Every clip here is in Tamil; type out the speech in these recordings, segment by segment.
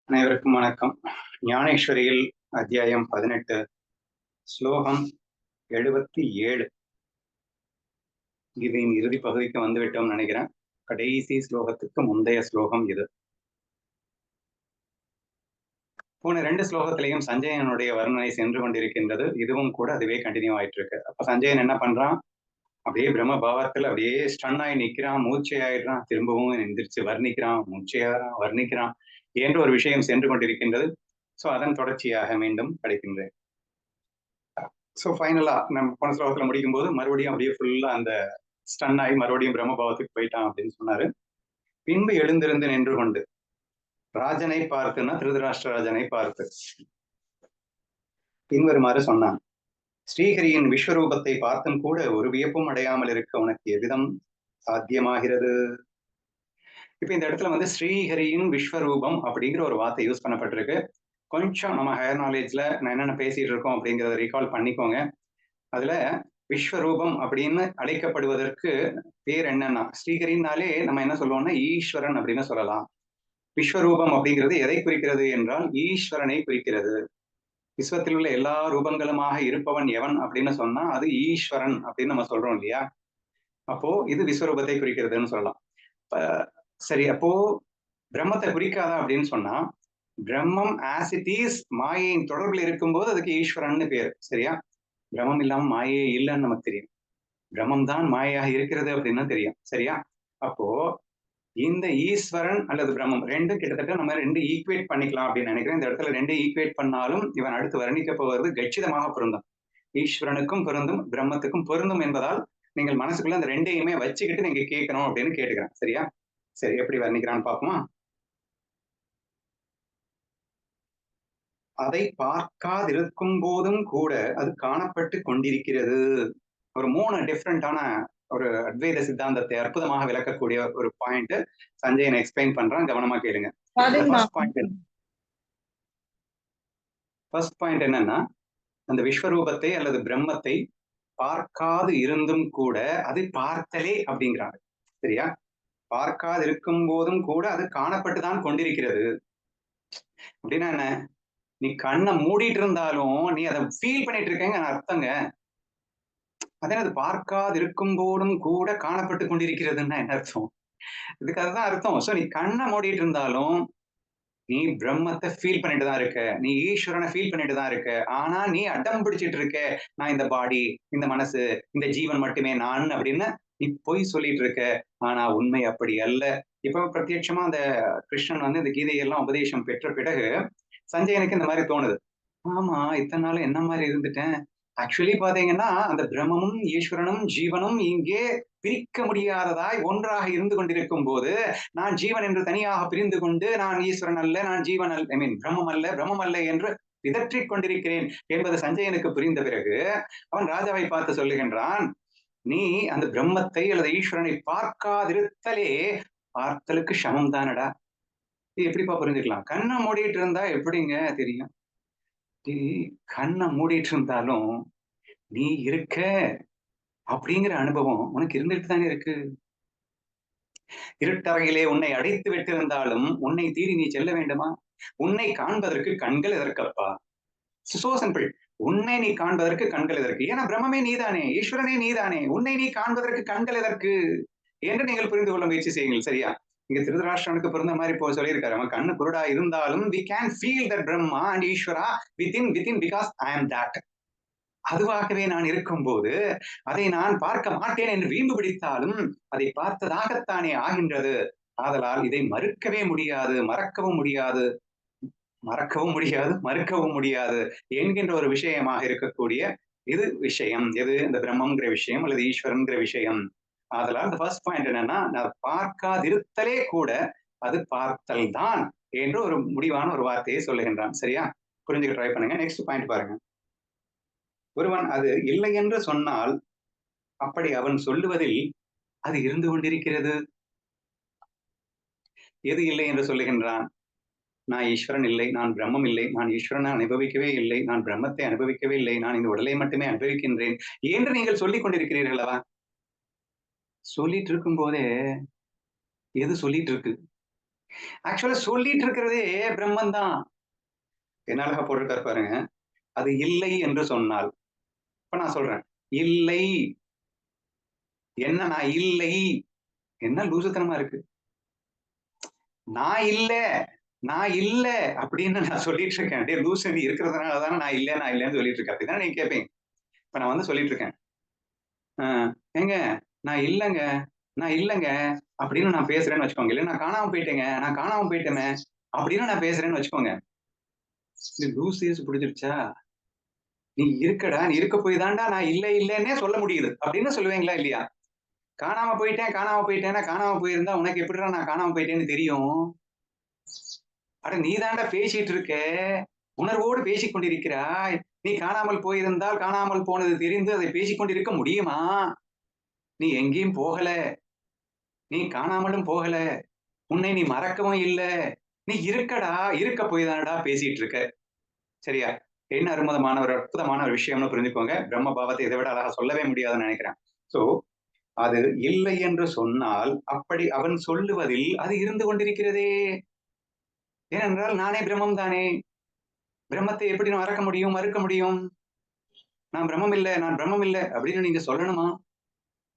அனைவருக்கும் வணக்கம். ஞானேஸ்வரியில் அத்தியாயம் 18 ஸ்லோகம் 77. கீதையின் இறுதி பகுதிக்கு வந்துவிட்டோம் நினைக்கிறேன். கடைசி ஸ்லோகத்துக்கு முந்தைய ஸ்லோகம் இது. போன 2 ஸ்லோகத்திலையும் சஞ்சயனுடைய வர்ணனை சென்று கொண்டிருக்கின்றது. இதுவும் கூட அதுவே கண்டினியூ ஆயிட்டு இருக்கு. அப்ப சஞ்சயன் என்ன பண்றான்? அப்படியே பிரம்ம பாவத்தில் அப்படியே ஸ்டன் ஆகி நிற்கிறான், மூச்சையாயிடுறான், திரும்பவும் எந்திரிச்சு வர்ணிக்கிறான், மூச்சையாறான், வர்ணிக்கிறான் என்ற ஒரு விஷயம் சென்று கொண்டிருக்கின்றது. சோ அதன் தொடர்ச்சியாக மீண்டும் படிக்கின்றேன். ஸோ ஃபைனலா நம்ம போன ஸ்லோகத்துல முடிக்கும் போது மறுபடியும் அப்படியே ஃபுல்லா அந்த ஸ்டன் ஆகி மறுபடியும் பிரம்மபாவத்துக்கு போயிட்டான் அப்படின்னு சொன்னாரு. பின்பு எழுந்திருந்து நின்று கொண்டு ராஜனை பார்த்துன்னா திருதராஷ்டிர ராஜனை பார்த்து பின்வருமாறு சொன்னான். ஸ்ரீஹரியின் விஸ்வரூபத்தை பார்த்தும் கூட ஒரு வியப்பும் அடையாமல் இருக்க உனக்கு எவ்விதம் சாத்தியமாகிறது? இப்ப இந்த இடத்துல ஸ்ரீஹரியின் விஸ்வரூபம் அப்படிங்கிற ஒரு வார்த்தை யூஸ் பண்ணப்பட்டிருக்கு. கொஞ்சம் நம்ம ஹையர் நாலேஜ்ல நான் என்னென்ன பேசிட்டு இருக்கோம் அப்படிங்கிறத ரீகால் பண்ணிக்கோங்க. அதுல விஸ்வரூபம் அப்படின்னு அழைக்கப்படுவதற்கு பேர் என்னன்னா, ஸ்ரீஹரினாலே நம்ம என்ன சொல்லுவோம்னா ஈஸ்வரன் அப்படின்னு சொல்லலாம். விஸ்வரூபம் அப்படிங்கிறது எதை குறிக்கிறது என்றால் ஈஸ்வரனை குறிக்கிறது. விஸ்வத்தில் உள்ள எல்லா ரூபங்களுமாக இருப்பவன் எவன் அப்படின்னு சொன்னா அது ஈஸ்வரன் அப்படின்னு நம்ம சொல்றோம் இல்லையா? அப்போ இது விஸ்வரூபத்தை குறிக்கிறதுன்னு சொல்லலாம். சரி, அப்போ பிரம்மத்தை குறிக்காதா அப்படின்னு சொன்னா, பிரம்மம் ஆஸ் இட் இஸ் மாயையின் தொடர்பில் இருக்கும்போது அதுக்கு ஈஸ்வரன் பேரு. சரியா? பிரம்மம் இல்லாம மாயே இல்லைன்னு நமக்கு தெரியும். பிரம்மம் தான் மாயாக இருக்கிறது அப்படின்னு தெரியும். சரியா? அப்போ இந்த ஈஸ்வரன் அல்லது பிரம்மம் ரெண்டும் கிட்டத்தட்ட நம்ம ரெண்டு ஈக்குவேட் பண்ணிக்கலாம் அப்படின்னு நினைக்கிறேன். இந்த இடத்துல ரெண்டு ஈக்குவேட் பண்ணாலும் இவன் அடுத்து வர்ணிக்க போவது கச்சிதமாக பொருந்தும். ஈஸ்வரனுக்கும் பொருந்தும், பிரம்மத்துக்கும் பொருந்தும் என்பதால் நீங்கள் மனசுக்குள்ள அந்த ரெண்டையுமே வச்சுக்கிட்டு நீங்க கேட்கணும் அப்படின்னு கேட்டுக்கிறேன். சரியா? சரி, எப்படி வர்ணிக்கிறான்னு பார்ப்போமா? அதை பார்க்காதிருக்கும் போதும் கூட அது காணப்பட்டு கொண்டிருக்கிறது. ஒரு 3 டிஃப்ரெண்டான ஒரு அத்வைத சித்தாந்தத்தை அற்புதமாக விளக்கக்கூடிய ஒரு பாயிண்ட் சஞ்சயன் எக்ஸ்பிளைன் பண்றான். கவனமா கேளுங்க. ஃபர்ஸ்ட் பாயிண்ட் என்னன்னா, அந்த விஸ்வரூபத்தை அல்லது பிரம்மத்தை பார்க்காது இருந்தும் கூட அது பார்த்தலே அப்படிங்கிறாங்க. சரியா? பார்க்காது இருக்கும் போதும் கூட அது காணப்பட்டுதான் கொண்டிருக்கிறது. அப்படின்னா என்ன? நீ கண்ணை மூடிட்டு இருந்தாலும் நீ அதை ஃபீல் பண்ணிட்டு இருக்கேங்க அர்த்தங்க. அதே அது பார்க்காது இருக்கும் போதும் கூட காணப்பட்டு கொண்டிருக்கிறதுன்னா என்ன அர்த்தம்? இதுக்கு அதுதான் அர்த்தம். சோ நீ கண்ணை மூடிட்டு இருந்தாலும் நீ பிரம்மத்தை ஃபீல் பண்ணிட்டு தான் இருக்க, நீ ஈஸ்வரனை ஃபீல் பண்ணிட்டு தான் இருக்க. ஆனா நீ அடம் பிடிச்சிட்டு இருக்க, நான் இந்த பாடி, இந்த மனசு, இந்த ஜீவன் மட்டுமே நான் அப்படின்னு நீ பொய் சொல்லிட்டு இருக்க. ஆனா உண்மை அப்படி அல்ல. இப்ப பிரத்யட்சமா அந்த கிருஷ்ணன் இந்த கீதையெல்லாம் உபதேசம் பெற்ற பிறகு சஞ்சயனுக்கு இந்த மாதிரி தோணுது. ஆமா, இத்தனை நாள் என்ன மாதிரி இருந்துட்டேன். ஆக்சுவலி பாத்தீங்கன்னா அந்த பிரம்மமும் ஈஸ்வரனும் ஜீவனும் இங்கே பிரிக்க முடியாததாய் ஒன்றாக இருந்து கொண்டிருக்கும் போது நான் ஜீவன் என்று தனியாக பிரிந்து கொண்டு நான் ஈஸ்வரன் அல்ல, நான் ஜீவன் அல்ல, ஐ மீன் பிரம்மம் அல்ல என்று பிதற்றிக் கொண்டிருக்கிறேன் என்பது சஞ்சயனுக்கு புரிந்த பிறகு அவன் ராஜாவை பார்த்து சொல்லுகின்றான், நீ அந்த பிரம்மத்தை அல்லது ஈஸ்வரனை பார்க்காதிருத்தலே பார்த்தலுக்கு சமம் தானடா. எப்படிப்பா புரிஞ்சுக்கலாம்? கண்ணை மூடிட்டு இருந்தா எப்படிங்க தெரியும்? கண்ணை மூடிட்டு இருந்தாலும் நீ இருக்க அப்படிங்கிற அனுபவம் உனக்கு இருந்துட்டு தானே இருக்கு. இருட்டறையிலே உன்னை அடைத்து விட்டிருந்தாலும் உன்னை தீரி நீ செல்ல வேண்டுமா? உன்னை காண்பதற்கு கண்கள் எதற்கப்பா? So simple. உன்னை நீ காண்பதற்கு கண்கள் எதற்கு? ஏன்னா பிரம்மமே நீதானே, ஈஸ்வரனே நீதானே, உன்னை நீ காண்பதற்கு கண்கள் எதற்கு என்று நீங்கள் புரிந்து கொள்ள முயற்சி செய்யுங்கள். சரியா? இங்க திருதராஷ்டிரனுக்கு பிறந்த மாதிரி இப்போ சொல்லியிருக்காரு, அவன் கண்ணு குருடா இருந்தாலும் we can feel that Brahma and Ishvara within because I am that. அதுவாகவே நான் இருக்கும்போது அதை நான் பார்க்க மாட்டேன் என்று வீம்பு பிடித்தாலும் அதை பார்த்ததாகத்தானே ஆகின்றது. ஆதலால் இதை மறுக்கவே முடியாது, மறுக்கவும் முடியாது என்கின்ற ஒரு விஷயமாக இருக்கக்கூடிய இது விஷயம். எது? இந்த பிரம்மங்கிற விஷயம் அல்லது ஈஸ்வரன்கிற விஷயம். ஆதலால் இந்த ஃபர்ஸ்ட் பாயிண்ட் என்னன்னா, நான் பார்க்காதிருத்தலே கூட அது பார்த்தல் தான் என்று ஒரு முடிவான ஒரு வார்த்தையை சொல்லுகின்றான். சரியா? புரிஞ்சுக்க ட்ரை பண்ணுங்க. நெக்ஸ்ட் பாயிண்ட் பாருங்க. ஒருவன் அது இல்லை என்று சொன்னால் அப்படி அவன் சொல்லுவதில் அது இருந்து கொண்டிருக்கிறது. எது இல்லை என்று சொல்லுகின்றான்? நான் ஈஸ்வரன் இல்லை, நான் பிரம்மம் இல்லை, நான் ஈஸ்வரனை அனுபவிக்கவே இல்லை, நான் பிரம்மத்தை அனுபவிக்கவே இல்லை, நான் இந்த உடலை மட்டுமே அனுபவிக்கின்றேன் என்று நீங்கள் சொல்லிக் கொண்டிருக்கிறீர்களா? சொல்லிட்டு இருக்கும் போதே எது சொல்லிட்டு இருக்கு? ஆக்சுவலா சொல்லிட்டு இருக்கிறதே பிரம்மன் தான். என்ன அழகா போட்டிருக்காரு பாருங்க. அது இல்லை என்று சொன்னால், இப்ப நான் சொல்றேன். இல்லை. என்ன நான் இல்லை. என்ன லூசுத்தனமா இருக்கு. நான் இல்ல, நான் இல்ல அப்படின்னு நான் சொல்லிட்டு இருக்கேன். டேய் லூசு நீ இருக்கிறதுனால தானே நான் இல்லன்னு சொல்லிட்டு இருக்கேன். அப்படிதானே நீங்க கேட்பீங்க. இப்ப நான் வந்து சொல்லிட்டு இருக்கேன். அ ஏங்க நான் இல்லங்க, நான் இல்லங்க அப்படின்னு நான் பேசுறேன்னு வச்சுக்கோங்க. இல்ல நான் காணாம போயிட்டேங்க, நான் காணாம போயிட்டேனே அப்படின்னு நான் பேசுறேன்னு வச்சுக்கோங்க. இது லூசு ஏசு புடிச்சிருச்சா? நீ இருக்கடா, நீ இருக்க போய் தான்டா நான் இல்ல இல்லன்னே சொல்ல முடியுது. அப்படின்னு சொல்லுவீங்களா இல்லையா? காணாம போயிட்டேன், காணாம போயிட்டேன்னா, காணாம போயிருந்தா உனக்கு எப்படிடா நான் காணாம போயிட்டேன்னு தெரியும்? அட நீ தான்டா பேசிட்டு இருக்க. உணர்வோடு பேசிக் கொண்டிருக்கிறாய். நீ காணாமல் போயிருந்தால் காணாமல் போனது தெரிந்து அதை பேசிக் கொண்டிருக்க முடியுமா? நீ எங்கேயும் போகல. நீ காணாமலும் போகல. உன்னை நீ மறக்கவும் இல்ல. நீ இருக்கடா. இருக்க போய் தானடா பேசிட்டு இருக்க. சரியா? என்ன அற்புதமான ஒரு விஷயம்னு புரிஞ்சுக்கோங்க. பிரம்ம பாவத்தை இதை விட அழகா சொல்லவே முடியாதுன்னு நினைக்கிறேன். சோ, அது இல்லை என்று சொன்னால், அப்படி அவன் சொல்லுவதில் அது இருந்து கொண்டிருக்கிறதே. ஏனென்றால் நானே பிரம்மம் தானே. பிரம்மத்தை எப்படி நான் மறக்க முடியும்? மறுக்க முடியும்? நான் பிரம்மம் இல்ல அப்படின்னு நீங்க சொல்லணுமா?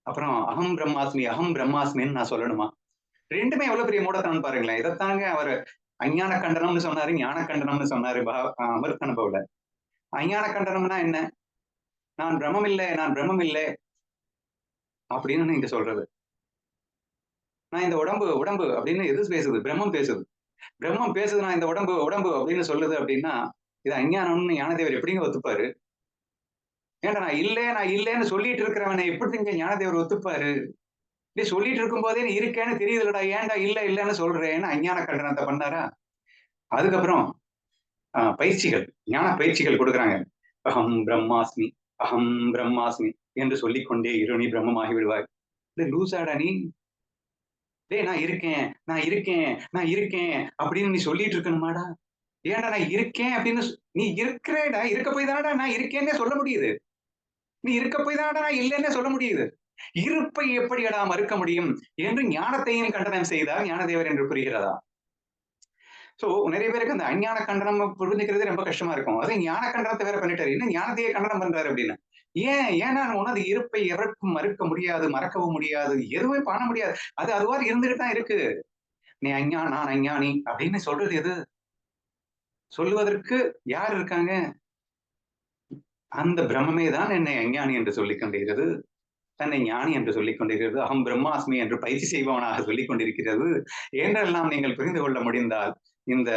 அப்புறம் அகம் பிரம்மாஸ்மின்னு நான் சொல்லணுமா? 2மே எவ்வளவு பெரிய மூடத்தனம் பாருங்களேன். இதத்தாங்க அவரு அஞ்ஞான கண்டனம்னு சொன்னாரு, ஞான கண்டனம்னு சொன்னாரு அமிர்த அனுபவ்ல. அஞ்ஞான கண்டனம்னா என்ன? நான் பிரம்மம் இல்ல அப்படின்னு நீங்க சொல்றது. நான் இந்த உடம்பு உடம்பு அப்படின்னு எது பேசுது? பிரம்மம் பேசுது. பிரம்மம் பேசுது நான் இந்த உடம்பு உடம்பு அப்படின்னு சொல்லுது அப்படின்னா, இது அஞ்ஞானம்னு ஞானதேவர் எப்படிங்க ஒத்துப்பாரு? ஏன்டா நான் இல்லன்னு சொல்லிட்டு இருக்கிறவனை எப்படிங்க ஞானதேவர் ஒத்துப்பாரு? நீ சொல்லிட்டு இருக்கும்போதே நீ இருக்கேன்னு தெரியுதுலடா. ஏன்டா இல்லன்னு சொல்றேன்னு அஞ்ஞான கண்டனத்த பண்ணாரா? அதுக்கப்புறம் பயிற்சிகள், ஞான பயிற்சிகள் குடுக்குறாங்க. பிரம்மாஸ்மி, அகம் பிரம்மாஸ்மி என்று சொல்லிக்கொண்டே இரு நீ பிரம்மமாகி விடுவாய். டேய் லூசாடா நீ? டேய் நான் இருக்கேன், நான் இருக்கேன், நான் இருக்கேன் அப்படின்னு நீ சொல்லிட்டு இருக்கணுமாடா? ஏன்டா நான் இருக்கேன் அப்படின்னு நீ இருக்கிறேடா. இருக்க போய் தானடா நான் இருக்கேன்னே சொல்ல முடியுது. நீ இருக்க போய் தானடா நான் இல்லன்னே சொல்ல முடியுது. இருப்பை எப்படியடா மறுக்க முடியும் என்று ஞானத்தையும் கண்டனம் செய்தார் ஞானதேவர் என்று புரிகிறதா? சோ நிறைய பேருக்கு அந்த அஞ்ஞான கண்டனம் புரிஞ்சுக்கிறது ரொம்ப கஷ்டமா இருக்கும். அதுவும் ஞான கண்டனத்தை வேற பண்ணிட்டாரு. என்ன ஞானத்தையே கண்டனம் பண்றாரு அப்படின்னு. ஏன்னா உனது இருப்பை எவருக்கும் மறுக்க முடியாது, மறக்கவும் முடியாது, எதுவுமே பண்ண முடியாது. அது அதுவாறு இருந்துட்டு தான் இருக்கு. நீ நான் அஞ்ஞானி அப்படின்னு சொல்றது எது? சொல்லுவதற்கு யார் இருக்காங்க? அந்த பிரம்மமே தான் என்னை அஞ்ஞானி என்று சொல்லிக் கொண்டிருக்கிறது. தன்னை ஞானி என்று சொல்லிக் கொண்டிருக்கிறது. அகம் பிரம்மாஸ்மி என்று பயிற்சி செய்பவனாக சொல்லிக் கொண்டிருக்கிறது. என்றெல்லாம் நீங்கள் புரிந்து கொள்ள முடிந்தால், இந்த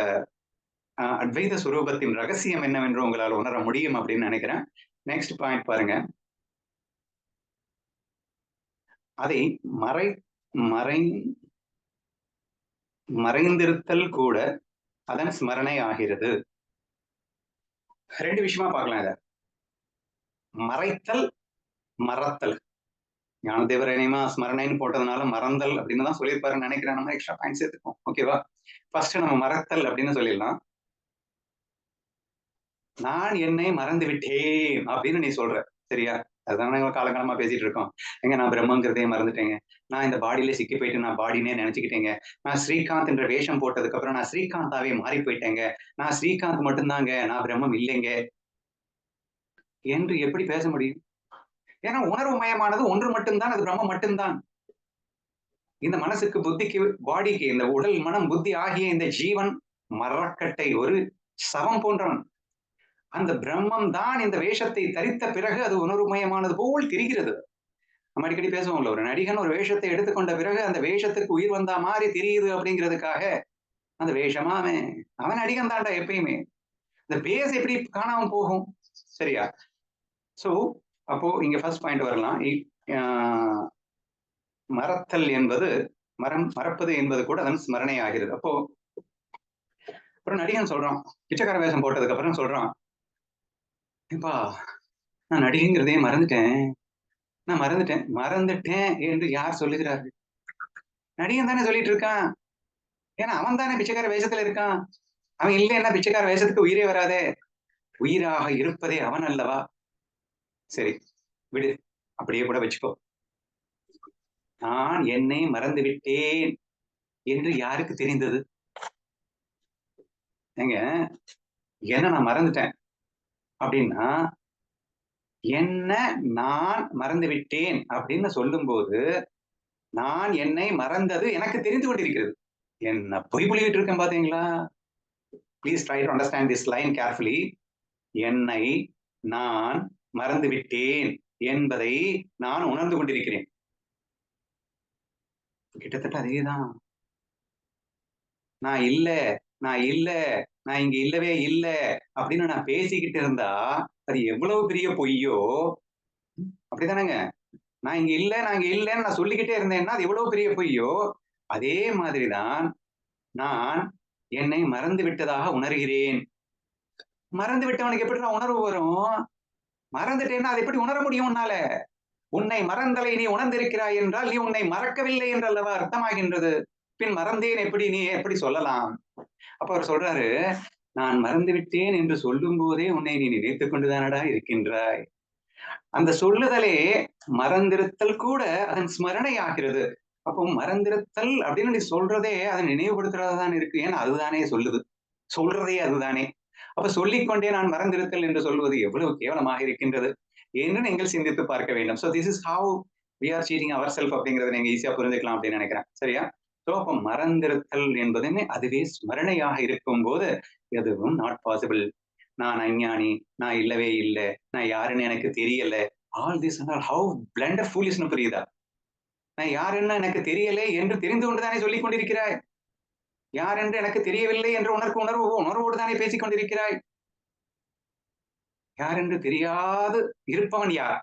அத்வைத சுரூபத்தின் ரகசியம் என்னவென்று உங்களால் உணர முடியும் அப்படின்னு நினைக்கிறேன். நெக்ஸ்ட் பாயிண்ட் பாருங்க. அதை மறை மறை மறைந்திருத்தல் கூட அதன் ஸ்மரணை ஆகிறது. 2 விஷயமா பார்க்கலாம் இத. மறைத்தல், மறத்தல். ஞானதேவர் இனிமா ஸ்மரணைன்னு போட்டதுனால மறந்தல் அப்படின்னு தான் சொல்லியிருப்பாருன்னு நினைக்கிறேன். நம்ம எக்ஸ்ட்ரா பாயிண்ட் சேர்த்துப்போம். ஓகேவா? ஃபர்ஸ்ட் நம்ம மறத்தல் அப்படின்னு சொல்லிடலாம். நான் என்னை மறந்து விட்டேன் அப்படின்னு நீ சொல்ற. சரியா? அதுதானே காலங்காலமா பேசிட்டு இருக்கோம். ஏங்க நான் பிரம்மங்கிறதையே மறந்துட்டேங்க. நான் இந்த பாடியிலே சிக்கி போயிட்டு நான் பாடினே நினைச்சுக்கிட்டேங்க. நான் ஸ்ரீகாந்த் என்ற வேஷம் போட்டதுக்கு அப்புறம் நான் ஸ்ரீகாந்தாவே மாறி போயிட்டேங்க. நான் ஸ்ரீகாந்த் மட்டும்தாங்க. நான் பிரம்மம் இல்லைங்க. என்று எப்படி பேச முடியும்? ஏன்னா உணர்வு மயமானது ஒன்று மட்டும்தான். அது பிரம்மம் மட்டும்தான். இந்த மனசுக்கு, புத்திக்கு, பாடிக்கு, இந்த உடல், மனம், புத்தி ஆகிய இந்த ஜீவன் மரக்கட்டை ஒரு சவம் போன்றவன். அந்த பிரம்மம் தான் இந்த வேஷத்தை தரித்த பிறகு அது உணர்வுமயமானது போல் தெரிகிறது. நம்ம அடிக்கடி பேசுவோம்ல, ஒரு நடிகன் ஒரு வேஷத்தை எடுத்துக்கொண்ட பிறகு அந்த வேஷத்துக்கு உயிர் வந்தா மாதிரி தெரியுது அப்படிங்கிறதுக்காக அந்த வேஷமா அவன் அவன் நடிகன் தான்டா எப்பயுமே. இந்த பேஸ் எப்படி காணாம போகும்? சரியா? சோ அப்போ இங்க ஃபர்ஸ்ட் பாயிண்ட் வரலாம். மறத்தல் என்பது மறப்பது என்பது கூட அதன் ஸ்மரணை ஆகிறது. அப்போ அப்புறம் நடிகன் சொல்றான், பிச்சைக்கார வேஷம் போட்டதுக்கு அப்புறம் சொல்றான், ஏப்பா நான் நடிகைங்கிறதையே மறந்துட்டேன். நான் மறந்துட்டேன் என்று யார் சொல்லுகிறார்கள்? நடிகன் தானே சொல்லிட்டு இருக்கான். ஏன்னா அவன் தானே பிச்சைக்கார வேஷத்துல இருக்கான். அவன் இல்லைன்னா பிச்சைக்கார வேஷத்துக்கு உயிரே வராதே. உயிராக இருப்பதே அவன் அல்லவா? சரி, விடு. அப்படியே கூட வச்சுக்கோ. நான் என்னை மறந்து விட்டேன் என்று யாருக்கு தெரிந்தது? ஏங்க, என்ன நான் மறந்துட்டேன் அப்படின்னா, என்ன நான் மறந்து விட்டேன் அப்படின்னு சொல்லும்போது, நான் என்னை மறந்தது எனக்கு தெரிந்து கொண்டிருக்கிறது. என்ன பொய் புளிவிட்டு இருக்கேன் பாத்தீங்களா? Please try to understand this line carefully. என்னை நான் மறந்து விட்டேன் என்பதை நான் உணர்ந்து கொண்டிருக்கிறேன். கிட்டத்தட்ட அதேதான். நான் இல்ல, நான் இல்ல, நான் இங்க இல்லவே இல்ல அப்படின்னு நான் பேசிக்கிட்டு இருந்தா, அது எவ்வளவு பெரிய பொய்யோ, அப்படித்தானங்க? நான் இங்க இல்ல, நான் இங்க இல்லன்னு நான் சொல்லிக்கிட்டே இருந்தேன்னா, அது எவ்வளவு பெரிய பொய்யோ, அதே மாதிரி தான் நான் என்னை மறந்து விட்டதாக உணர்கிறேன். மறந்து விட்டவனுக்கு எப்படிடா உணர்வு வரும்? மறந்துட்டேன்னா அதை எப்படி உணர முடியும் உன்னால? உன்னை மறந்தலை நீ உணர்ந்திருக்கிறாய் என்றால், நீ உன்னை மறக்கவில்லை என்று அல்லவா அர்த்தமாகின்றது. பின் மறந்தேன் எப்படி நீ எப்படி சொல்லலாம்? அப்ப அவர் சொல்றாரு, நான் மறந்து விட்டேன் என்று சொல்லும்போதே உன்னை நீ நினைத்துக் கொண்டுதானடா இருக்கின்றாய். அந்த சொல்லுதலே மறந்திருத்தல் கூட அதன் ஸ்மரணை ஆகிறது. அப்போ மறந்திருத்தல் அப்படின்னு நீ சொல்றதே அதை நினைவுபடுத்துறதா தான் இருக்கு. ஏன்னா அதுதானே சொல்லுது. சொல்றதே அதுதானே. அப்ப சொல்லிக்கொண்டே நான் மறந்திருத்தல் என்று சொல்வது எவ்வளவு கேவலமாக இருக்கின்றது என்று நீங்கள் சிந்தித்து பார்க்க வேண்டும். So this is how we are cheating our self அப்படிங்கிறத நீங்க ஈஸியா புரிஞ்சுக்கலாம் அப்படின்னு நினைக்கிறேன். சரியா? ஸோ அப்ப மறந்திருத்தல் என்பதுமே அதுவே ஸ்மரணையாக இருக்கும்போது எதுவும் நாட் பாசிபிள். நான் அஞ்ஞானி, நான் இல்லவே இல்ல, நான் யாருன்னு எனக்கு தெரியல. All this and all how blunder ஃபூலிஷ்னு புரியுதா? நான் யாருன்னு எனக்கு தெரியலே என்று தெரிந்து கொண்டு தானே சொல்லிக் கொண்டிருக்கிறாய். யார் என்று எனக்கு தெரியவில்லை என்ற உணர்வோடு தானே பேசிக் கொண்டிருக்கிறாய். யார் என்று தெரியாது இருப்பவன் யார்?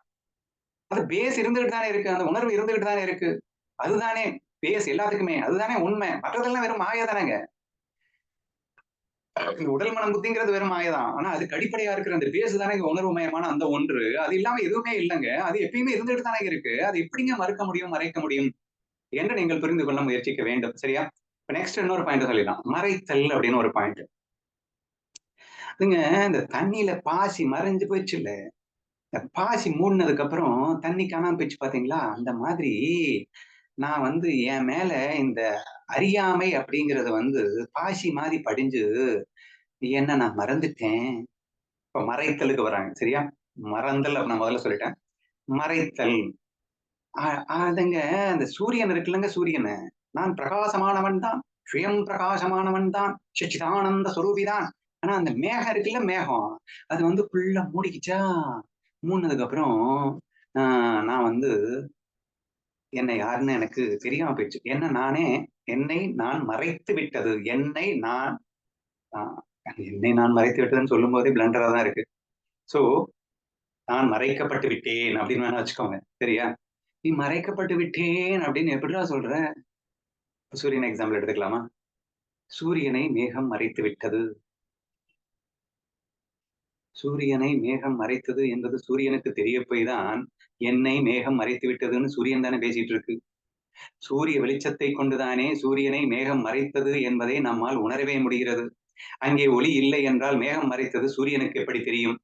அது பேஸ் இருந்துகிட்டு தானே இருக்கு. அந்த உணர்வு இருந்துகிட்டு தானே இருக்கு. அதுதானே பேஸ் எல்லாத்துக்குமே. அதுதானே உண்மை. மற்றதெல்லாம் வெறும் மாய தானேங்க. இந்த உடல் மனம் புத்திங்கிறது வெறும் மாயதான். ஆனா அதுக்கு அடிப்படையா இருக்கிற அந்த பேஸ் தானே உணர்வு மயமான அந்த ஒன்று. அது இல்லாம எதுவுமே இல்லங்க. அது எப்பயுமே இருந்துகிட்டு தானே இருக்கு. அது எப்படிங்க மறுக்க முடியும், மறைக்க முடியும் என்று நீங்கள் புரிந்து கொள்ள முயற்சிக்க வேண்டும். சரியா? இப்ப நெக்ஸ்ட் இன்னொரு பாயிண்ட் சொல்லிடலாம். மறைத்தல் அப்படின்னு ஒரு பாயிண்ட். அதுங்க இந்த தண்ணீல பாசி மறைஞ்சு போயிடுச்சுல்ல. இந்த பாசி மூடுனதுக்கு அப்புறம் தண்ணி காணாம போயிடுச்சு பாத்தீங்களா? அந்த மாதிரி நான் என் மேல இந்த அறியாமை அப்படிங்கிறது பாசி மாரி படிஞ்சு என்ன நான் மறந்துட்டேன். இப்ப மறைத்தலுக்கு வராங்க. சரியா? மறந்தல் அப்ப நான் முதல்ல சொல்லிட்டேன். மறைத்தல். அ அதுங்க அந்த சூரியன் இருக்குல்லங்க சூரியனு. நான் பிரகாசமானவன் தான். சுயம் பிரகாசமானவன் தான். சச்சிதானந்த சொரூபி தான். ஆனா அந்த மேகம் இருக்குல்ல மேகம். அது ஃபுல்லா மூடிக்கிச்சா, மூடுனதுக்கு அப்புறம் அ நான் என்னை யாருன்னு எனக்கு தெரியாம போயிடுச்சு. என்னை நான் மறைத்து விட்டது. அ என்னை நான் மறைத்து விட்டதுன்னு சொல்லும்போதே பிளண்டரா தான் இருக்கு. ஸோ நான் மறைக்கப்பட்டு விட்டேன் அப்படின்னு வேணா வச்சுக்கோங்க. சரியா? நீ மறைக்கப்பட்டு விட்டேன் அப்படின்னு எப்படிடா சொல்ற? சூரியன் எக்ஸாம்பிள் எடுத்துக்கலாமா? சூரியனை மேகம் மறைத்து விட்டது. சூரியனை மேகம் மறைத்தது என்பது சூரியனுக்கு தெரிய போய் தான், என்னை மேகம் மறைத்து விட்டதுன்னு சூரியன் தானே பேசிட்டு இருக்கு. சூரிய வெளிச்சத்தை கொண்டுதானே சூரியனை மேகம் மறைத்தது என்பதை நம்மால் உணரவே முடிகிறது. அங்கே ஒளி இல்லை என்றால் மேகம் மறைத்தது சூரியனுக்கு எப்படி தெரியும்?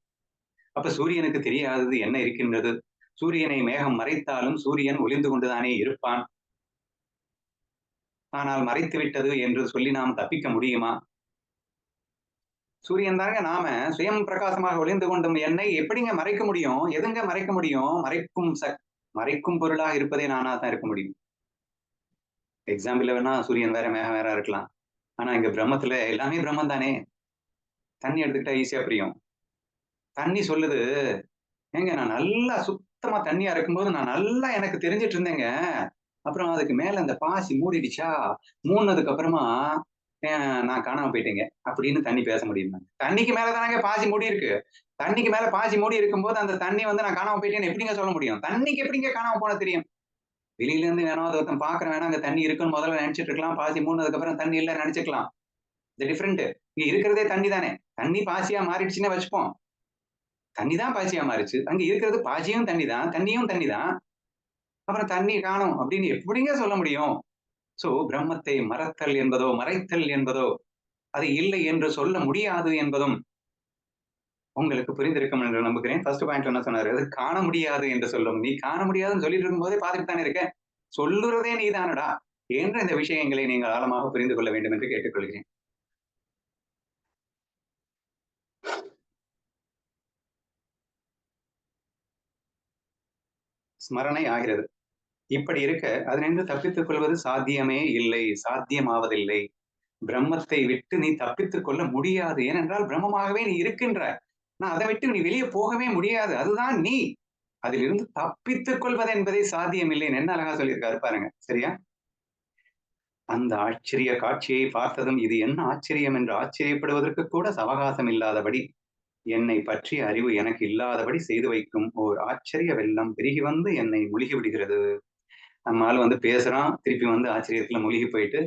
அப்ப சூரியனுக்கு தெரியாதது என்ன இருக்கின்றது? சூரியனை மேகம் மறைத்தாலும் சூரியன் ஒளிந்து கொண்டுதானே இருப்பான். ஆனால் மறைத்து விட்டது என்று சொல்லி நாம் தப்பிக்க முடியுமா? சூரியன் தாங்க நாம. சுயம் பிரகாசமாக ஒளிந்து கொண்டும் என்னை எப்படிங்க மறைக்க முடியும்? எதுங்க மறைக்க முடியும்? மறைக்கும் பொருளாக இருப்பதே நானா தான் இருக்க முடியும். எக்ஸாம்பிள் வேணா சூரியன் வேற, மேகம் வேற இருக்கலாம். ஆனா இங்க பிரம்மத்துல எல்லாமே பிரம்மம் தானே. தண்ணி எடுத்துக்கிட்டா ஈஸியா புரியும். தண்ணி சொல்லுது, ஏங்க நான் நல்லா சுத்தமா தண்ணியா இருக்கும்போது நான் நல்லா எனக்கு தெரிஞ்சுட்டு இருந்தேங்க. அப்புறம் அதுக்கு மேல அந்த பாசி மூடிடுச்சா, மூடுனதுக்கு அப்புறமா நான் காணாம போயிட்டேங்க. அப்படின்னு தண்ணி பேச முடியுமா? தண்ணிக்கு மேல தானங்க பாசி மூடி இருக்கு. தண்ணிக்கு மேல பாசி மூடி இருக்கும்போது அந்த தண்ணி நான் காணாம போயிட்டேன்னு எப்படிங்க சொல்ல முடியும்? தண்ணிக்கு எப்படிங்க காணாம போன தெரியும்? வெளியில இருந்து வேணாவது ஒருத்தன் பார்க்கிறவன் வேணா அங்க தண்ணி இருக்குன்னு முதல்ல நினைச்சிட்டு இருக்கலாம். பாசி மூடுனதுக்கு அப்புறம் தண்ணி இல்லன்னு நினைச்சுக்கலாம். இது டிஃபரெண்ட். இங்க இருக்கிறதே தண்ணி தானே. தண்ணி பாசியா மாறிடுச்சுன்னே வச்சுப்போம். தண்ணி தான் பாசியா மாறுச்சு. அங்க இருக்கிறது பாசியும் தண்ணி தான், தண்ணியும் தண்ணி தான். அப்புறம் தண்ணி காணோம் அப்படின்னு எப்படிங்க சொல்ல முடியும்? சோ பிரம்மத்தை மறத்தல் என்பதோ, மறைத்தல் என்பதோ, அது இல்லை என்று சொல்ல முடியாது என்பதும் உங்களுக்கு புரிந்திருக்கும் என்று நம்புகிறேன். ஃபர்ஸ்ட் பாயிண்ட் என்ன சொன்னாரு? அது காண முடியாது என்று சொல்லும். நீ காண முடியாதுன்னு சொல்லிட்டு இருக்கும்போதே பார்த்துட்டு தானே இருக்க. சொல்லுறதே நீ தானடா. என்ற இந்த விஷயங்களை நீங்கள் ஆழமாக புரிந்து கொள்ள வேண்டும் என்று கேட்டுக்கொள்கிறேன். ஸ்மரணை ஆகிறது. இப்படி இருக்க அதனின்று தப்பித்துக் கொள்வது சாத்தியமே இல்லை, சாத்தியமாவதில்லை. பிரம்மத்தை விட்டு நீ தப்பித்துக் கொள்ள முடியாது. ஏனென்றால் பிரம்மமாகவே நீ இருக்கின்ற. ஆனா அதை விட்டு நீ வெளியே போகவே முடியாது. அதுதான் நீ. அதிலிருந்து தப்பித்துக் கொள்வது என்பதே சாத்தியமில்லைன்னு என்ன அழகா சொல்லியிருக்காரு பாருங்க. சரியா? அந்த ஆச்சரிய காட்சியை பார்த்ததும் இது என்ன ஆச்சரியம் என்று ஆச்சரியப்படுவதற்கு கூட அவகாசம் இல்லாதபடி என்னை பற்றிய அறிவு எனக்கு இல்லாதபடி செய்து வைக்கும் ஓர் ஆச்சரிய வெள்ளம் பெருகி வந்து என்னை முழுகி விடுகிறது. நம்ம ஆள் வந்து பேசுறான், திருப்பி வந்து ஆச்சரியத்துல மூழ்கி போயிட்டு,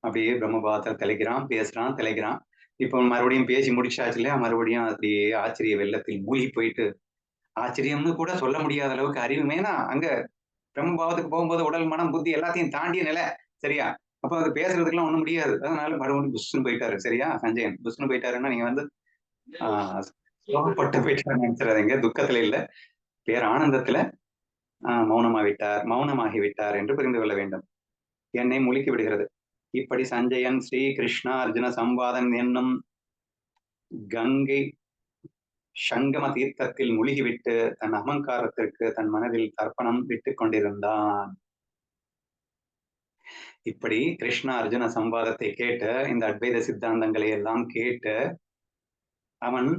அப்படியே பிரம்மபாதத்துல திளைக்கிறான், பேசுறான், திளைக்கிறான். இப்போ மறுபடியும் பேசி முடிச்சாச்சு இல்லையா? மறுபடியும் அப்படியே ஆச்சரிய வெள்ளத்தில் மூழ்கி போயிட்டு, ஆச்சரியம்னு கூட சொல்ல முடியாத அளவுக்கு அறிவு ஏன்னா, அங்க பிரம்மபாவத்துக்கு போகும்போது உடல், மனம், புத்தி எல்லாத்தையும் தாண்டிய நிலை. சரியா? அப்ப அது பேசுறதுக்கெல்லாம் ஒண்ணும் முடியாது. அதனால மறுபடியும் புஸ்ன்னு போயிட்டாரு. சரியா? சஞ்சயன். புஸ்ன்னு போயிட்டாருன்னா, நீங்க வந்து ஆ சோகப்பட்டு போயிட்டாருன்னு நெனச்சுறாதீங்க. துக்கத்துல இல்ல. பேரானந்தத்துல மௌனமாவிட்டார், மௌனமாகி விட்டார் என்று புரிந்து கொள்ள வேண்டும். என்னை முழுக்கி விடுகிறது. இப்படி சஞ்சயன் ஸ்ரீ கிருஷ்ணா அர்ஜுன சம்வாதம் என்னும் கங்கை சங்கம தீர்த்தத்தில் முழுகிவிட்டு தன் அகங்காரத்திற்கு தன் மனதில் தர்ப்பணம் விட்டுக் கொண்டிருந்தான். இப்படி கிருஷ்ண அர்ஜுன சம்வாதத்தை கேட்டு இந்த அத்வைத சித்தாந்தங்களை எல்லாம் கேட்டு அவன்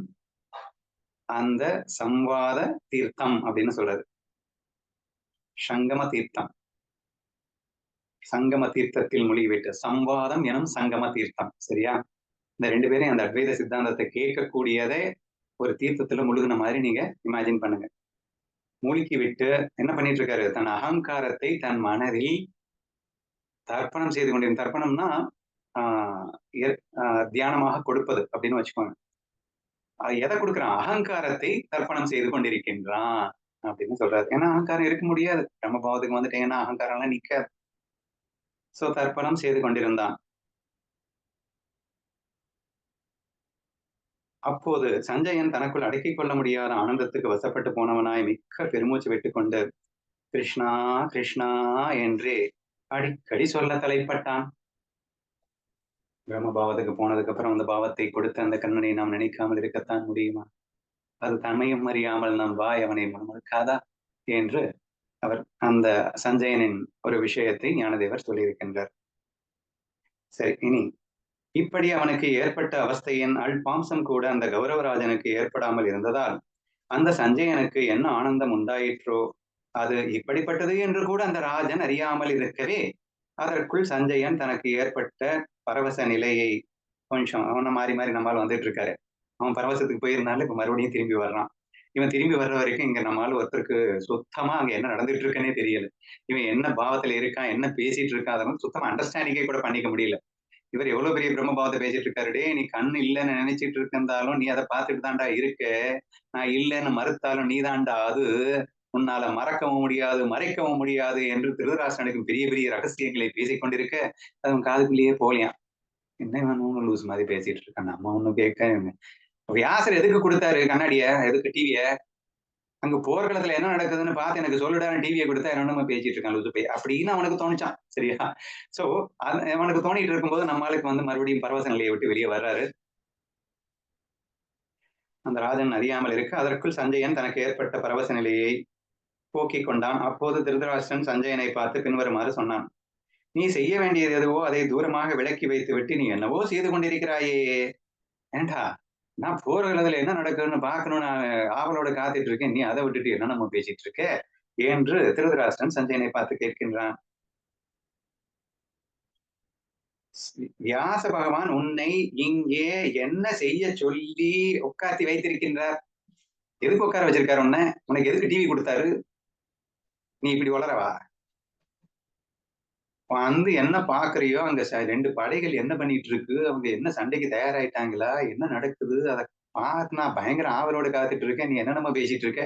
அந்த சம்வாத தீர்த்தம் அப்படின்னு சொல்றது. சங்கம தீர்த்தம். சங்கம தீர்த்தத்தில் மூழ்கிவிட்டு சம்வாதம் எனும் சங்கம தீர்த்தம். சரியா? இந்த 2 பேரையும் அந்த அத்வைத சித்தாந்தத்தை கேட்கக்கூடியதே ஒரு தீர்த்தத்துல முழுகுன மாதிரி நீங்க இமேஜின் பண்ணுங்க. மூழ்கி விட்டு என்ன பண்ணிட்டு இருக்காரு? தன் அகங்காரத்தை தன் மனதில் தர்ப்பணம் செய்து கொண்டிருந்த தர்ப்பணம்னா தியானமாக கொடுப்பது அப்படின்னு வச்சுக்கோங்க. எதை கொடுக்குறான்? அகங்காரத்தை தர்ப்பணம் செய்து கொண்டிருக்கின்றான் அப்படின்னு சொல்றாரு. ஏன்னா அகங்காரம் இருக்க முடியாது. பிரம்மபாவத்துக்கு வந்துட்டீங்கன்னா அகங்காரம் எல்லாம் நிக்காது. சோ தர்ப்பணம் செய்து கொண்டிருந்தான். அப்போது சஞ்சயன் தனக்குள் அடக்கிக் கொள்ள முடியாத ஆனந்தத்துக்கு வசப்பட்டு போனவனாய் மிக்க பெருமூச்சு விட்டுக்கொண்டு கிருஷ்ணா கிருஷ்ணா என்று அடிக்கடி சொல்ல தலைப்பட்டான். பிரம்மபாவத்துக்கு போனதுக்கு அப்புறம் அந்த பாவத்தை கொடுத்த அந்த கண்ணனை நாம் நினைக்காமல் இருக்கத்தான் முடியுமா? அது தன்மையும் அறியாமல் நம் வாய் அவனை முணுமுணுக்காதா என்று அவர் அந்த சஞ்சயனின் ஒரு விஷயத்தை ஞானதேவர் சொல்லியிருக்கின்றார். சரி, இனி இப்படி அவனுக்கு ஏற்பட்ட அவஸ்தையின் அல்பாம்சம் கூட அந்த கௌரவராஜனுக்கு ஏற்படாமல் இருந்ததால் அந்த சஞ்சயனுக்கு என்ன ஆனந்தம் உண்டாயிற்றோ அது இப்படிப்பட்டது என்று கூட அந்த ராஜன் அறியாமல் இருக்கவே அதற்குள் சஞ்சயன் தனக்கு ஏற்பட்ட பரவச நிலையை கொஞ்சம் அவன மாறி மாறி நம்மால் வந்துட்டு இருக்காரு. அவன் பரவசத்துக்கு போயிருந்தாலும் இப்ப மறுபடியும் திரும்பி வர்றான். இவன் திரும்பி வர்ற வரைக்கும் இங்க நம்மால் ஒருத்தருக்கு சுத்தமா அங்க என்ன நடந்துட்டு இருக்குன்னே தெரியல. இவன் என்ன பாவத்துல இருக்கான், என்ன பேசிட்டு இருக்கான், அதை வந்து சுத்தமா அண்டர்ஸ்டாண்டிங்கே கூட பண்ணிக்க முடியல. இவர் எவ்வளவு பெரிய பிரம்ம பாவத்தை பேசிட்டு இருக்காரு. டேய் நீ கண் இல்லைன்னு நினைச்சிட்டு இருந்தாலும் நீ அதை பார்த்துட்டு தான்டா இருக்க. நான் இல்லைன்னு மறுத்தாலும் நீ தான்டா அது. உன்னால மறக்கவும் முடியாது, மறைக்கவும் முடியாது என்று திருதராஷ்டிரனுக்கு பெரிய பெரிய ரகசியங்களை பேசிக் கொண்டிருக்க அவன் காதுக்குள்ளேயே போகலையாம். என்ன வேணும் லூஸ் மாதிரி பேசிட்டு இருக்கான். நம்ம ஒண்ணும் கேட்க வியாசர் எதுக்கு கொடுத்தாரு கண்ணாடிய, எதுக்கு டிவிய? அங்க போர்க்களத்துல என்ன நடக்குதுன்னு பார்த்து எனக்கு சொல்லுடா, டிவியை கொடுத்தா என்னென்னமோ பேசிட்டு இருக்கான் லூசு பை அப்படின்னு அவனுக்கு தோணுச்சான். சரியா? சோ அவனுக்கு தோணிட்டு இருக்கும்போது நம்ம ஆளுக்கு வந்து மறுபடியும் பரவச நிலையை விட்டு வெளியே வர்றாரு. அந்த ராஜன் அறியாமல் இருக்க அதற்குள் சஞ்சயன் தனக்கு ஏற்பட்ட பரவச நிலையை போக்கிக் கொண்டான். அப்போது திருதராஷ்டிரன் சஞ்சயனை பார்த்து பின்வருமாறு சொன்னான். நீ செய்ய வேண்டியது எதுவோ அதை தூரமாக விலக்கி வைத்து விட்டு நீ என்னவோ செய்து கொண்டிருக்கிறாயே. ஏண்டா நான் போர்க்களத்துல என்ன நடக்குதுன்னு பார்க்கணும்னு நான் ஆவலோட காத்துட்டு இருக்கேன். நீ அதை விட்டுட்டு என்ன நம்ம பேசிட்டு இருக்க என்று திருதராஷ்டிரன் சஞ்சயனை பார்த்து கேட்கின்றான். வியாச பகவான் உன்னை இங்கே என்ன செய்ய சொல்லி உட்கார்த்தி வைத்திருக்கின்றார்? எதுக்கு உட்கார வச்சிருக்காரு உன்னை? உனக்கு எதுக்கு டிவி கொடுத்தாரு? நீ இப்படி வளரவா? வந்து என்ன பாக்குறியோ அங்க 2 படைகள் என்ன பண்ணிட்டு இருக்கு, அவங்க என்ன சண்டைக்கு தயாராயிட்டாங்களா, என்ன நடக்குது, அதை பார்த்து நான் பயங்கர ஆவலோட காத்துட்டு இருக்கேன். நீ என்னென்னமோ பேசிட்டு இருக்க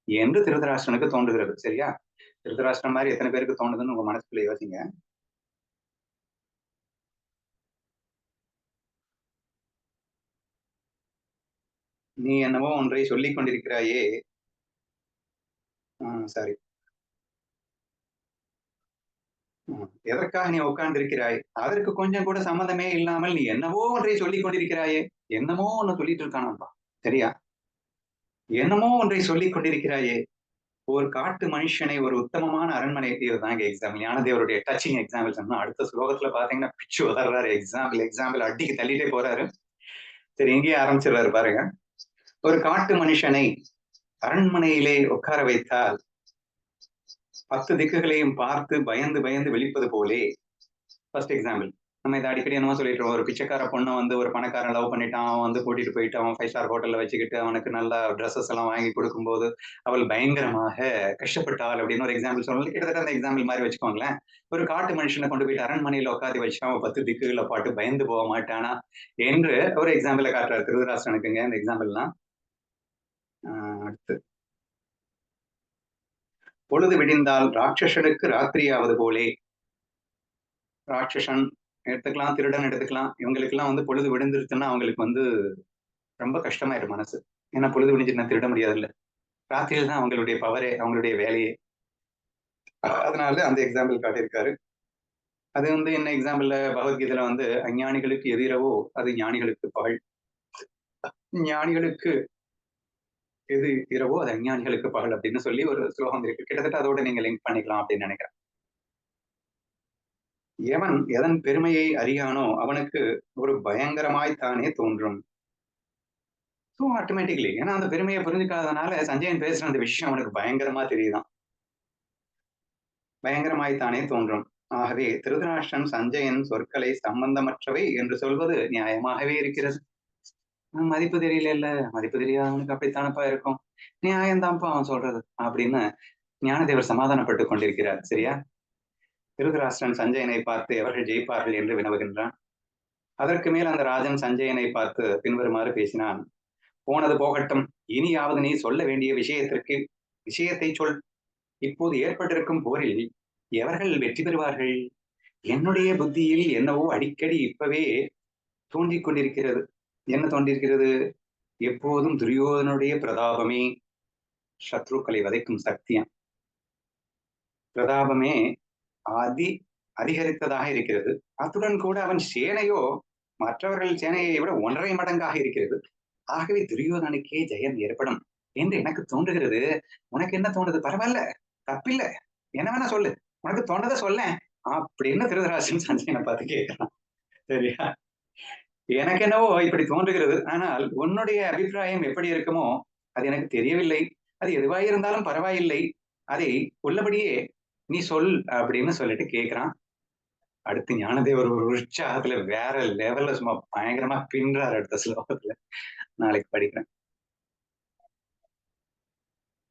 என்று திருதராஷ்டிரனுக்கு தோன்றுகிறது. சரியா? திருதராஷ்டிரம் மாதிரி எத்தனை பேருக்கு தோணுதுன்னு உங்க மனசுக்குள்ள யோசிங்க. நீ என்னவோ ஒன்றை சொல்லிக் கொண்டிருக்கிறாயே. சாரி. எதற்காக நீ உட்கார்ந்திருக்கிறாய்? அதற்கு கொஞ்சம் கூட சம்மந்தமே இல்லாமல் நீ என்னவோ ஒன்றை சொல்லிக் கொண்டிருக்கிறாயே! என்னமோ ஒண்ணு சொல்லிட்டு இருக்கானாம்பா. சரியா? என்னமோ ஒன்றை சொல்லிக் கொண்டிருக்கிறாயே! ஒரு காட்டு மனுஷனை ஒரு உத்தமமான அரண்மனை இதுதாங்க எக்ஸாம்பிள். ஞானதேவருடைய டச்சிங் எக்ஸாம்பிள் சொன்னா, அடுத்த ஸ்லோகத்துல பார்த்தீங்கன்னா, பிச்சு உதர்றாரு. எக்ஸாம்பிள் அடிக்கு தள்ளிட்டே போறாரு. சரி இங்கேயே ஆரம்பிச்சிடுறாரு பாருங்க. ஒரு காட்டு மனுஷனை அரண்மனையிலே உட்கார வைத்தால் 10 திக்குகளையும் பார்த்து பயந்து பயந்து விழிப்பது போலே ஃபர்ஸ்ட் எக்ஸாம்பிள். நம்ம இத அடிக்கடி என்னமோ சொல்லிட்டு இருக்கோம். ஒரு பிச்சைக்கார பொண்ண வந்து ஒரு பணக்காரன் லவ் பண்ணிட்டான். அவன் வந்து கூட்டிட்டு போயிட்டு அவன் 5 ஸ்டார் ஹோட்டல்ல வச்சுக்கிட்டு அவனுக்கு நல்ல ட்ரெஸ்ஸஸ் எல்லாம் வாங்கி கொடுக்கும்போது, அவள் பயங்கரமாக கஷ்டப்பட்டாள் அப்படின்னு ஒரு எக்ஸாம்பிள் சொல்லணும். கிட்டத்தட்ட அந்த எக்ஸாம்பிள் மாரி வச்சுக்கோங்களேன். ஒரு காட்டு மனுஷன கொண்டு போயிட்டு அரண்மனையில உட்காத்தி வச்சு அவன் 10 திக்குகள பாட்டு பயந்து போக மாட்டானா? என்று ஒரு எக்ஸாம்பிள காட்டுறாரு திருதராஷ்டிரனுக்குங்க இந்த எக்ஸாம்பிள்லாம். அடுத்து பொழுது விடிந்தால் ராட்சசனுக்கு ராத்திரியாவது போலே. ராட்சசன் எடுத்துக்கலாம், திருடன் எடுத்துக்கலாம். இவங்களுக்கெல்லாம் வந்து பொழுது விடிந்துருச்சுன்னா அவங்களுக்கு வந்து ரொம்ப கஷ்டமாயிடும் மனசு. ஏன்னா பொழுது விடிஞ்சுச்சுன்னா திருட முடியாதுல்ல. ராத்திரியில தான் அவங்களுடைய பவரே, அவங்களுடைய வேலையே. அதனால அந்த எக்ஸாம்பிள் காட்டியிருக்காரு. அது வந்து என்ன எக்ஸாம்பிள்ல பகவத்கீதையில வந்து அஞ்ஞானிகளுக்கு எது இரவோ அது ஞானிகளுக்கு பகல். ஞானிகளுக்கு எது இரவோ அது அஞ்ஞானிகளுக்கு பகல் அப்படின்னு சொல்லி ஒரு ஸ்லோகம் இருக்கு. கிட்டத்தட்ட அதோட நீங்க லிங்க் பண்ணிக்கலாம் அப்படின்னு நினைக்கிறேன். எவன் எதன் பெருமையை அறியானோ அவனுக்கு ஒரு பயங்கரமாய் தானே தோன்றும். ஸோ ஆட்டோமேட்டிக்கலி ஏன்னா அந்த பெருமையை புரிஞ்சுக்காதனால சஞ்சயன் பேசுற அந்த விஷயம் அவனுக்கு பயங்கரமா தெரியுதாம். பயங்கரமாய்த்தானே தோன்றும். ஆகவே திருதராஷ்டிரன் சஞ்சயன் சொற்களை சம்பந்தமற்றவை என்று சொல்வது நியாயமாகவே இருக்கிறது. மதிப்பு தெரியல மதிப்பு தெரியாதவனுக்கு அப்படித்தானப்பா இருக்கும். நியாயம்தான்ப்பா அவன் சொல்றது அப்படின்னு ஞானதேவர் சமாதானப்பட்டுக் கொண்டிருக்கிறார். சரியா? திருதராஷ்டிரன் சஞ்சயனை பார்த்து எவர்கள் ஜெயிப்பார்கள் என்று வினவுகின்றான். அதற்கு மேல் அந்த ராஜன் சஞ்சயனை பார்த்து பின்வருமாறு பேசினான். போனது போகட்டும். இனியாவது நீ சொல்ல வேண்டிய விஷயத்தை சொல். இப்போது ஏற்பட்டிருக்கும் போரில் எவர்கள் வெற்றி பெறுவார்கள்? என்னுடைய புத்தியில் என்னவோ அடிக்கடி இப்பவே தோன்றிக் கொண்டிருக்கிறது. என்ன தோன்றியிருக்கிறது? எப்போதும் துரியோதனுடைய பிரதாபமே சத்ருக்களை வதைக்கும் சக்தியாம். பிரதாபமே அதி அதிகரித்ததாக இருக்கிறது. அத்துடன் கூட அவன் சேனையோ மற்றவர்கள் சேனையை விட 1.5 மடங்காக இருக்கிறது. ஆகவே துரியோதனுக்கே ஜெயம் ஏற்படும் என்று எனக்கு தோன்றுகிறது. உனக்கு என்ன தோணுது? பரவாயில்ல, தப்பில்ல. என்ன வேணா சொல்லு. உனக்கு தோன்றத சொல்லேன் அப்படின்னு திருதராஷ்டிரன் சஞ்சயனை பார்த்து கேட்கிறான். சரியா? எனக்கு என்னவோ இப்படி தோன்றுகிறது. ஆனால் உன்னுடைய அபிப்பிராயம் எப்படி இருக்குமோ அது எனக்கு தெரியவில்லை. அது எதுவாயிருந்தாலும் பரவாயில்லை. அதை உள்ளபடியே நீ சொல் அப்படின்னு சொல்லிட்டு கேட்கிறான். அடுத்து ஞானதேவர் ஒரு உற்சாகத்துல வேற லெவல்ல சும்மா பயங்கரமா பின்றாரு அடுத்த ஸ்லோகத்துல. நாளைக்கு படிக்கிறேன்.